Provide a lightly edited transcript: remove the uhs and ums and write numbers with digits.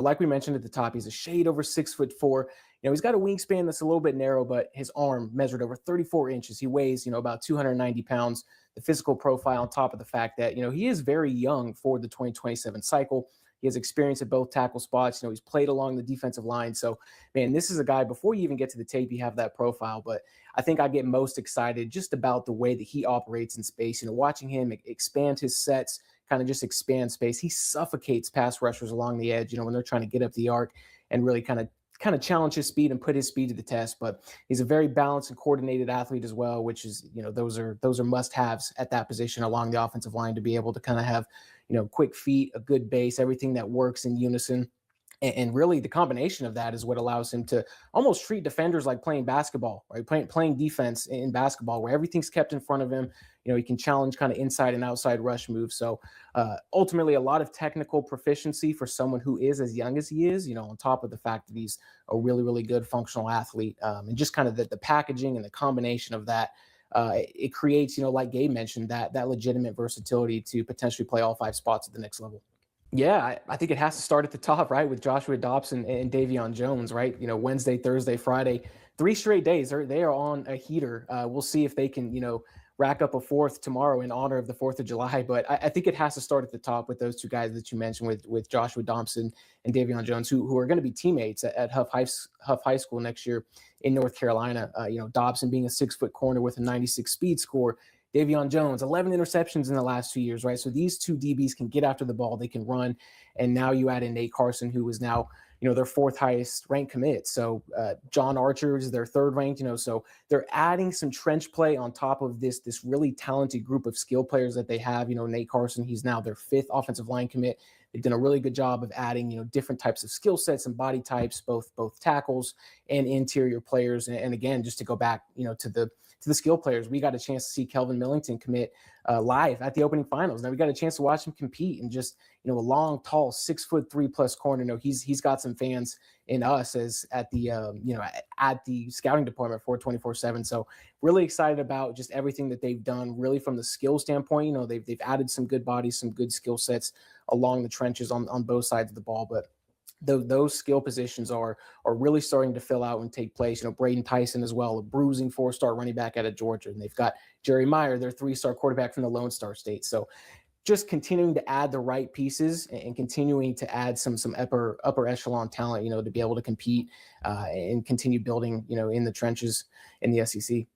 Like we mentioned at the top, he's a shade over 6'4". He's got a wingspan that's a little bit narrow, but his arm measured over 34 inches. He weighs, about 290 pounds. The physical profile, on top of the fact that, he is very young for the 2027 cycle. He has experience at both tackle spots. He's played along the defensive line. So, man, this is a guy, before you even get to the tape, you have that profile. But I think I get most excited just about the way that he operates in space. Watching him expand his sets, kind of just expand space. He suffocates pass rushers along the edge, when they're trying to get up the arc and really kind of challenge his speed and put his speed to the test. But he's a very balanced and coordinated athlete as well, which is, those are must-haves at that position along the offensive line, to be able to kind of have, quick feet, a good base, everything that works in unison. And really, the combination of that is what allows him to almost treat defenders like playing basketball, right? Playing defense in basketball, where everything's kept in front of him. He can challenge kind of inside and outside rush moves. So ultimately, a lot of technical proficiency for someone who is as young as he is, on top of the fact that he's a really, really good functional athlete. And just kind of the packaging and the combination of that, it creates, like Gabe mentioned, that legitimate versatility to potentially play all five spots at the next level. Yeah, I think it has to start at the top, right? With Joshua Dobson and Davion Jones, right? Wednesday, Thursday, Friday, 3 straight days. They are on a heater. We'll see if they can, rack up a fourth tomorrow in honor of the 4th of July. But I think it has to start at the top with those two guys that you mentioned, with Joshua Dobson and Davion Jones, who are going to be teammates at Huff High School next year in North Carolina. Dobson being a 6-foot corner with a 96 speed score. Davion Jones, 11 interceptions in the last 2 years, right? So these two DBs can get after the ball, they can run. And now you add in Nate Carson, who is now, their 4th highest ranked commit. So John Archer is their 3rd ranked, so they're adding some trench play on top of this really talented group of skill players that they have. Nate Carson, he's now their 5th offensive line commit. They've done a really good job of adding, different types of skill sets and body types, both tackles and interior players. And again, just to go back, to the skill players, we got a chance to see Kelvin Millington commit live at the opening finals. Now we got a chance to watch him compete, and just, a long, tall, 6'3+ corner. He's got some fans in us as at the at the scouting department for 24/7. So really excited about just everything that they've done, really from the skill standpoint. They've added some good bodies, some good skill sets along the trenches on both sides of the ball. But those skill positions are really starting to fill out and take place. Braden Tyson as well, a bruising 4-star running back out of Georgia, and they've got Jerry Meyer, their 3-star quarterback from the Lone Star State. So just continuing to add the right pieces and continuing to add some upper echelon talent, to be able to compete and continue building, in the trenches in the SEC.